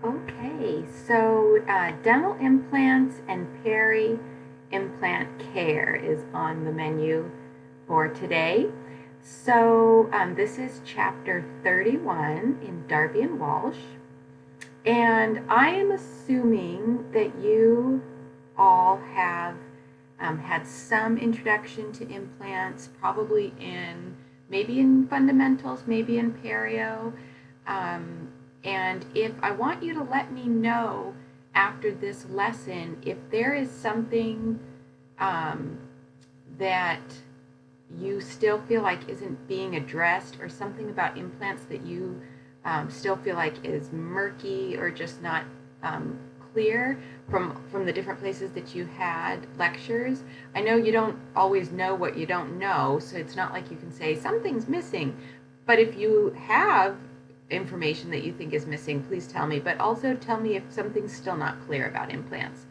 Okay, so dental implants and Peri implant care is on the menu for today. So this is chapter 31 in Darby and Walsh. And I am assuming that you all have had some introduction to implants, probably in maybe in fundamentals, maybe in perio. Um, and if I want you to let me know after this lesson if there is something um, that you still feel like isn't being addressed, or something about implants that you still feel like is murky or just not um, clear from the different places that you had lectures. I know you don't always know what you don't know, so it's not like you can say something's missing. But if you have information that you think is missing, please tell me. But also tell me if something's still not clear about implants.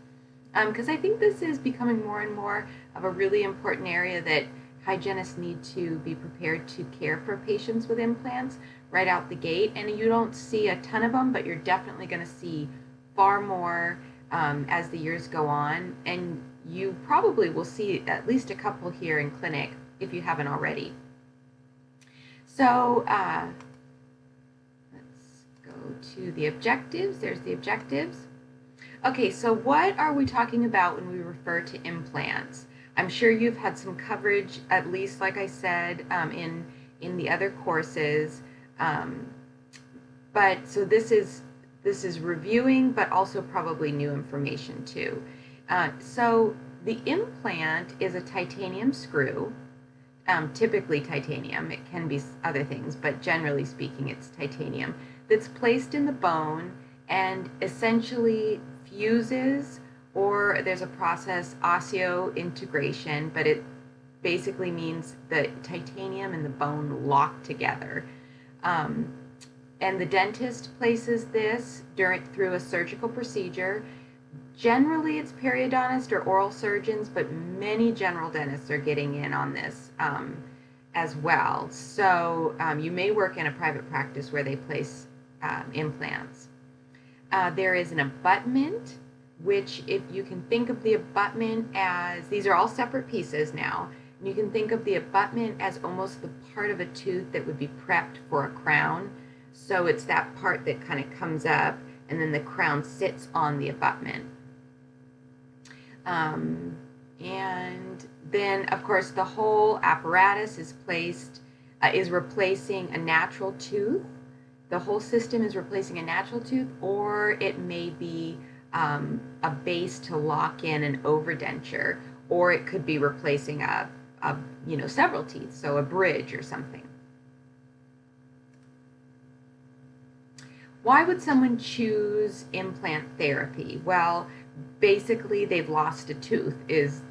Because I think this is becoming more and more of a really important area that hygienists need to be prepared to care for patients with implants right out the gate. And you don't see a ton of them, but you're definitely going to see far more as the years go on. And you probably will see at least a couple here in clinic if you haven't already. So let's go to the objectives. There's the objectives. Okay, so what are we talking about when we refer to implants? I'm sure you've had some coverage, at least like I said, in the other courses. But so this is reviewing, but also probably new information too. So the implant is a titanium screw, typically titanium. It can be other things, but generally speaking, it's titanium that's placed in the bone and essentially fuses, or there's a process, osseo integration, but it basically means the titanium and the bone lock together. And the dentist places this through a surgical procedure. Generally, it's periodontists or oral surgeons, but many general dentists are getting in on this as well. So you may work in a private practice where they place implants. There is an abutment, which if you can think of the abutment as, these are all separate pieces now, and you can think of the abutment as almost the part of a tooth that would be prepped for a crown. So it's that part that kind of comes up, and then the crown sits on the abutment. And then, of course, the whole apparatus is replacing a natural tooth. The whole system is replacing a natural tooth, or it may be a base to lock in an overdenture, or it could be replacing several teeth, so a bridge or something. Why would someone choose implant therapy? Well, basically they've lost a tooth is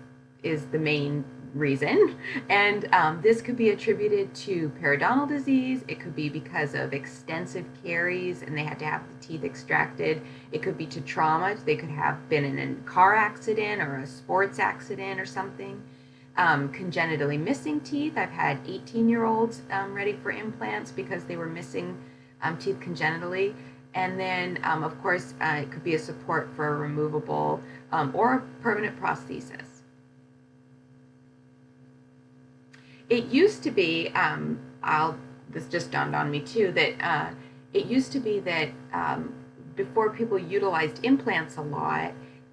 the main reason. And this could be attributed to periodontal disease. It could be because of extensive caries and they had to have the teeth extracted. It could be to trauma. They could have been in a car accident or a sports accident or something. Congenitally missing teeth. I've had 18-year-olds ready for implants because they were missing teeth congenitally. And then, of course, it could be a support for a removable or a permanent prosthesis. It used to be, this just dawned on me too, that it used to be that before people utilized implants a lot,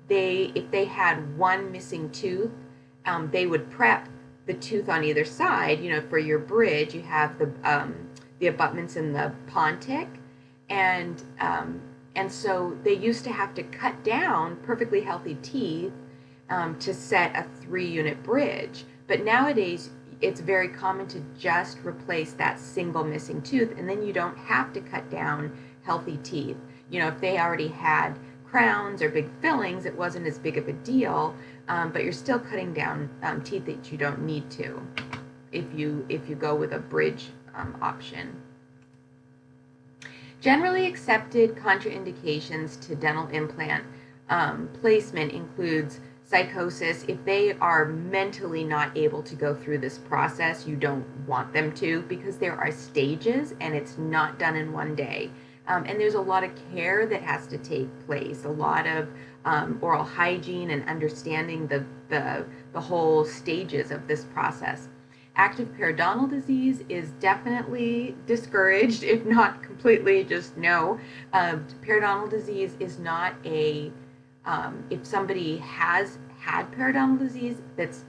if they had one missing tooth, they would prep the tooth on either side. For your bridge, you have the abutments in the pontic, and so they used to have to cut down perfectly healthy teeth to set a 3-unit bridge. But nowadays, it's very common to just replace that single missing tooth, and then you don't have to cut down healthy teeth. If they already had crowns or big fillings, it wasn't as big of a deal, but you're still cutting down teeth that you don't need to if you go with a bridge option. Generally accepted contraindications to dental implant placement includes psychosis. If they are mentally not able to go through this process, you don't want them to, because there are stages and it's not done in one day. And there's a lot of care that has to take place, a lot of oral hygiene and understanding the whole stages of this process. Active periodontal disease is definitely discouraged, if not completely just no. Periodontal disease is not if somebody has had periodontal disease that's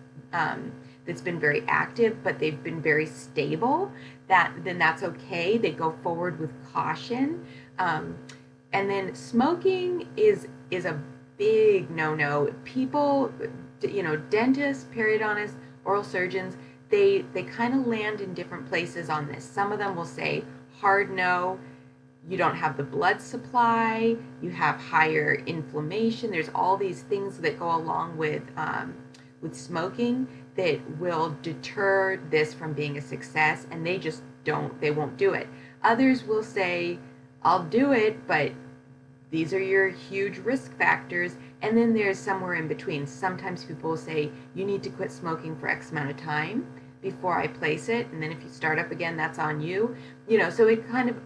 been very active, but they've been very stable, then that's okay. They go forward with caution. And then smoking is a big no-no. People, dentists, periodontists, oral surgeons, they kind of land in different places on this. Some of them will say hard no. You don't have the blood supply. You have higher inflammation. There's all these things that go along with smoking that will deter this from being a success, and they won't do it. Others will say, I'll do it, but these are your huge risk factors. And then there's somewhere in between. Sometimes people will say, you need to quit smoking for X amount of time before I place it, and then if you start up again, that's on you. So it kind of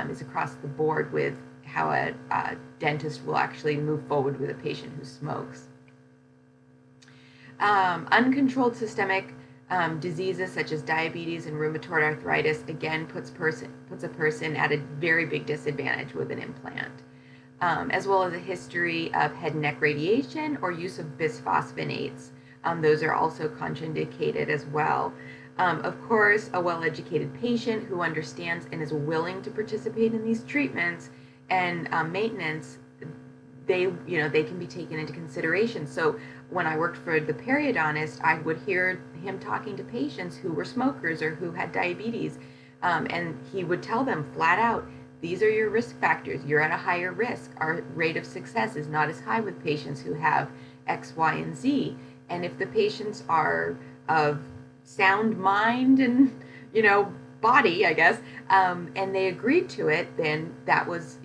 is across the board with how a dentist will actually move forward with a patient who smokes. Uncontrolled systemic diseases such as diabetes and rheumatoid arthritis again puts a person at a very big disadvantage with an implant, as well as a history of head and neck radiation or use of bisphosphonates. Those are also contraindicated as well. Of course, a well-educated patient who understands and is willing to participate in these treatments and maintenance, they can be taken into consideration. So when I worked for the periodontist, I would hear him talking to patients who were smokers or who had diabetes, and he would tell them flat out, these are your risk factors. You're at a higher risk. Our rate of success is not as high with patients who have X, Y, and Z. And if the patients are of sound mind and, body, I guess, and they agreed to it, then that was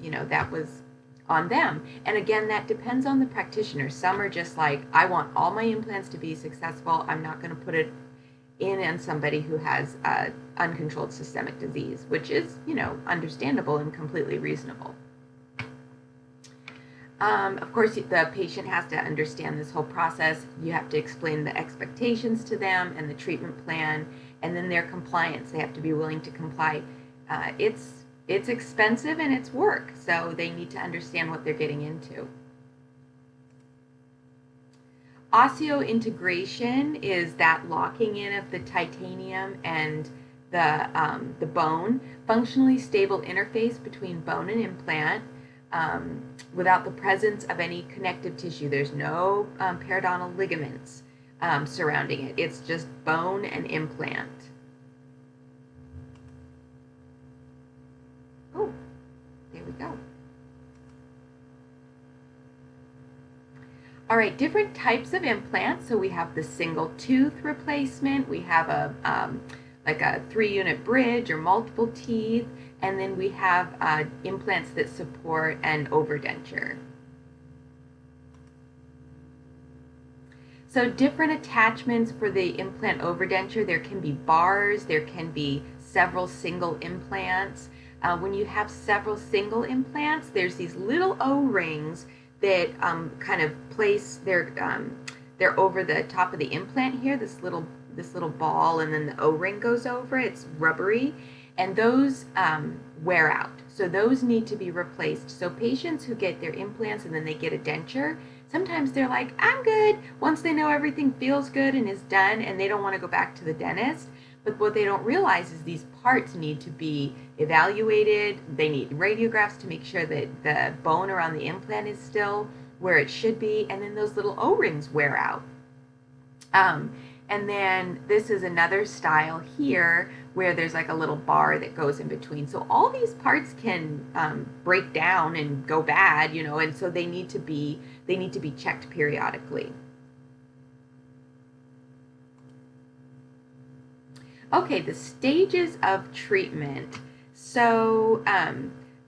on them. And again, that depends on the practitioner. Some are just like, I want all my implants to be successful. I'm not going to put it in on somebody who has uncontrolled systemic disease, which is, understandable and completely reasonable. Of course, the patient has to understand this whole process. You have to explain the expectations to them and the treatment plan, and then their compliance. They have to be willing to comply. It's expensive and it's work, so they need to understand what they're getting into. Osseointegration is that locking in of the titanium and the bone, functionally stable interface between bone and implant, without the presence of any connective tissue. There's no periodontal ligaments surrounding it. It's just bone and implant. Oh, there we go. All right, different types of implants. So we have the single tooth replacement. We have like a 3-unit bridge or multiple teeth. And then we have implants that support an overdenture. So different attachments for the implant overdenture. There can be bars, there can be several single implants. When you have several single implants, there's these little O-rings that kind of place they're over the top of the implant here, this little ball, and then the O-ring goes over. It's rubbery. And those wear out. So those need to be replaced. So patients who get their implants and then they get a denture, sometimes they're like, I'm good, once they know everything feels good and is done, and they don't want to go back to the dentist. But what they don't realize is these parts need to be evaluated. They need radiographs to make sure that the bone around the implant is still where it should be, and then those little O-rings wear out. And then this is another style here where there's like a little bar that goes in between. So all these parts can break down and go bad, and so they need to be checked periodically. Okay, the stages of treatment. So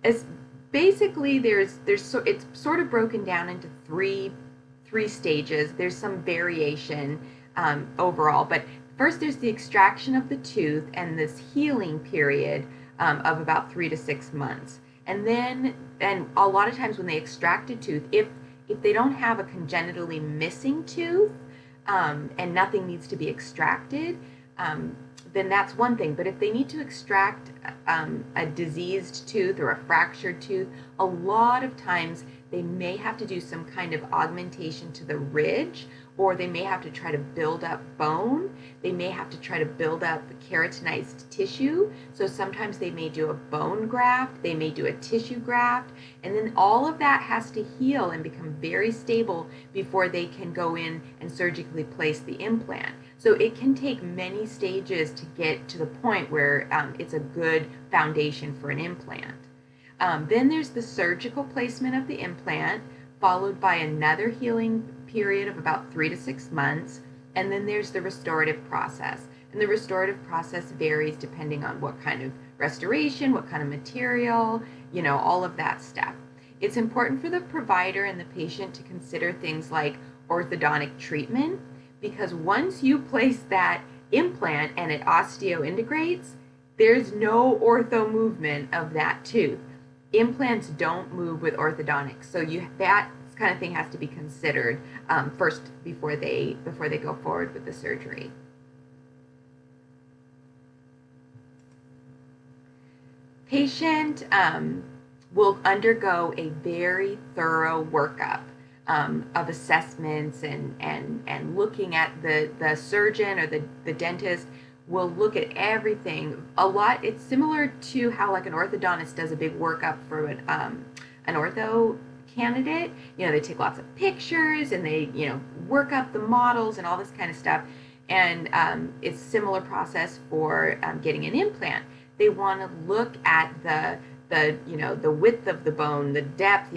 as basically it's sort of broken down into three stages. There's some variation overall, but first there's the extraction of the tooth and this healing period of about 3 to 6 months. And a lot of times when they extract a tooth, if they don't have a congenitally missing tooth, and nothing needs to be extracted, then that's one thing. But if they need to extract a diseased tooth or a fractured tooth, a lot of times they may have to do some kind of augmentation to the ridge, or they may have to try to build up bone. They may have to try to build up keratinized tissue. So sometimes they may do a bone graft, they may do a tissue graft, and then all of that has to heal and become very stable before they can go in and surgically place the implant. So it can take many stages to get to the point where it's a good foundation for an implant. Then there's the surgical placement of the implant, followed by another healing period of about 3 to 6 months. And then there's the restorative process. And the restorative process varies depending on what kind of restoration, what kind of material, all of that stuff. It's important for the provider and the patient to consider things like orthodontic treatment, because once you place that implant and it osteointegrates, there's no ortho movement of that tooth. Implants don't move with orthodontics, so that kind of thing has to be considered first before they go forward with the surgery. Patient will undergo a very thorough workup of assessments and looking at the surgeon or the dentist will look at everything a lot. It's similar to how like an orthodontist does a big workup for an ortho candidate. They take lots of pictures and they work up the models and all this kind of stuff. And it's a similar process for getting an implant. They want to look at the width of the bone, the depth,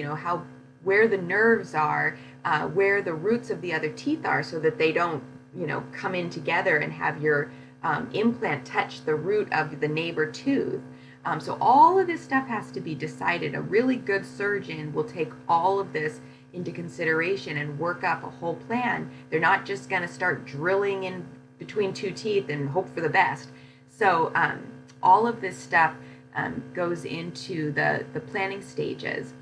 where the nerves are, where the roots of the other teeth are, so that they don't come in together and have your implant touch the root of the neighbor tooth. So all of this stuff has to be decided. A really good surgeon will take all of this into consideration and work up a whole plan. They're not just going to start drilling in between two teeth and hope for the best. So all of this stuff goes into the planning stages.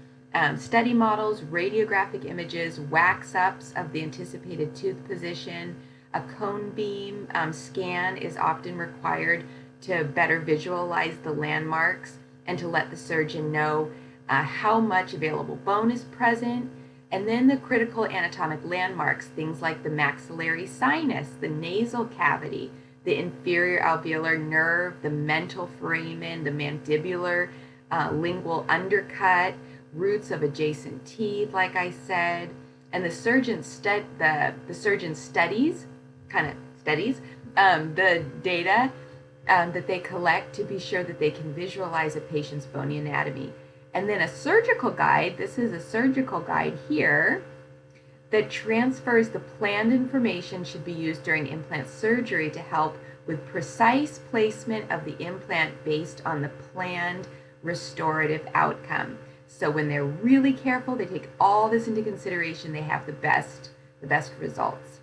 Study models, radiographic images, wax-ups of the anticipated tooth position. A cone beam scan is often required to better visualize the landmarks and to let the surgeon know how much available bone is present. And then the critical anatomic landmarks, things like the maxillary sinus, the nasal cavity, the inferior alveolar nerve, the mental foramen, the mandibular, lingual undercut, roots of adjacent teeth, like I said. And the surgeon studies the data that they collect to be sure that they can visualize a patient's bony anatomy. And then a surgical guide, this is a surgical guide here, that transfers the planned information should be used during implant surgery to help with precise placement of the implant based on the planned restorative outcome. So when they're really careful, they take all this into consideration, they have the best results.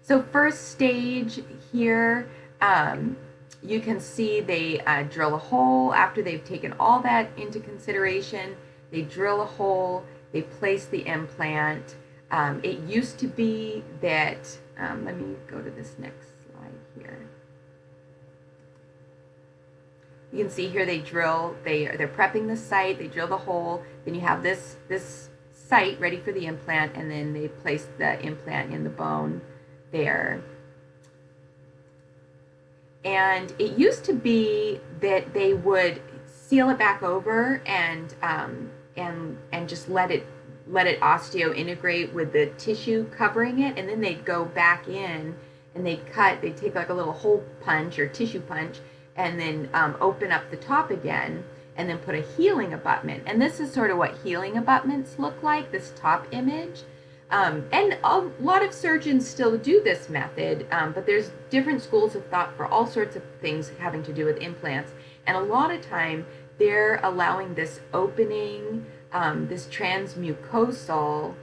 So first stage here, you can see they drill a hole. After they've taken all that into consideration, they drill a hole, they place the implant. It used to be that, let me go to this next slide here. You can see here they drill, they're prepping the site, they drill the hole, then you have this site ready for the implant, and then they place the implant in the bone there. And it used to be that they would seal it back over and just let it osteointegrate with the tissue covering it, and then they'd go back in and they'd take like a little hole punch or tissue punch and then open up the top again and then put a healing abutment. And this is sort of what healing abutments look like, this top image. And a lot of surgeons still do this method, but there's different schools of thought for all sorts of things having to do with implants. And a lot of time they're allowing this opening, this transmucosal,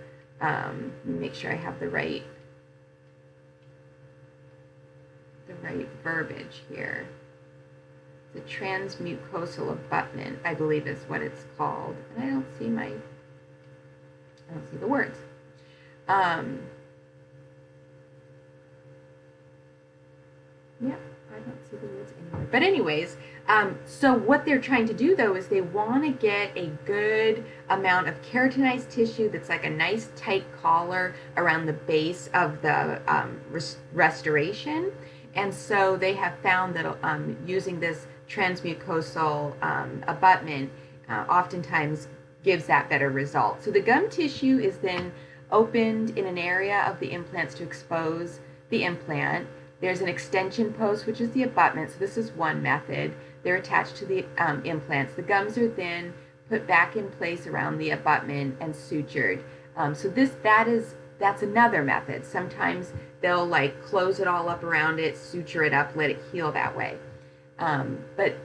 let me make sure I have the right verbiage here. The transmucosal abutment, I believe is what it's called. And I don't see the words. Yeah, I don't see the words anywhere. But anyways, so what they're trying to do though is they want to get a good amount of keratinized tissue that's like a nice tight collar around the base of the restoration. And so they have found that using this transmucosal abutment oftentimes gives that better result. So the gum tissue is then opened in an area of the implants to expose the implant. There's an extension post, which is the abutment. So this is one method. They're attached to the implants. The gums are then put back in place around the abutment and sutured. So that's another method. Sometimes they'll like close it all up around it, suture it up, let it heal that way. But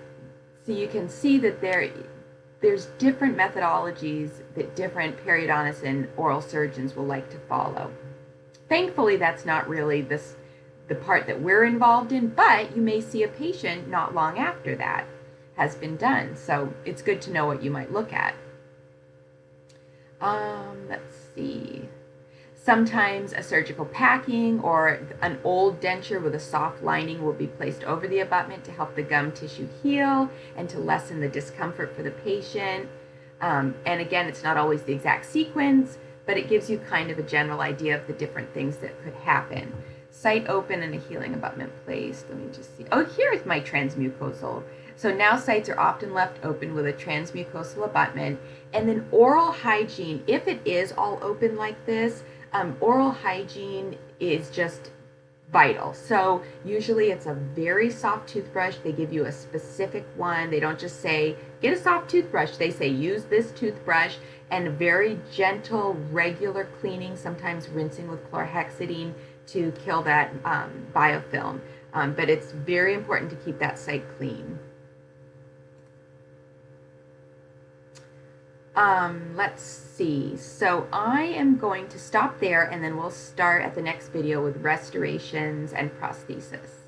so you can see that there's different methodologies that different periodontists and oral surgeons will like to follow. Thankfully, that's not really the part that we're involved in, but you may see a patient not long after that has been done. So it's good to know what you might look at. Let's see. Sometimes a surgical packing or an old denture with a soft lining will be placed over the abutment to help the gum tissue heal and to lessen the discomfort for the patient. And again, it's not always the exact sequence, but it gives you kind of a general idea of the different things that could happen. Site open and a healing abutment placed. Let me just see. Oh, here's my transmucosal. So now sites are often left open with a transmucosal abutment. And then oral hygiene, if it is all open like this, oral hygiene is just vital. So usually it's a very soft toothbrush. They give you a specific one. They don't just say, get a soft toothbrush. They say, use this toothbrush, and very gentle, regular cleaning, sometimes rinsing with chlorhexidine to kill that biofilm. But it's very important to keep that site clean. Let's see. So I am going to stop there, and then we'll start at the next video with restorations and prosthesis.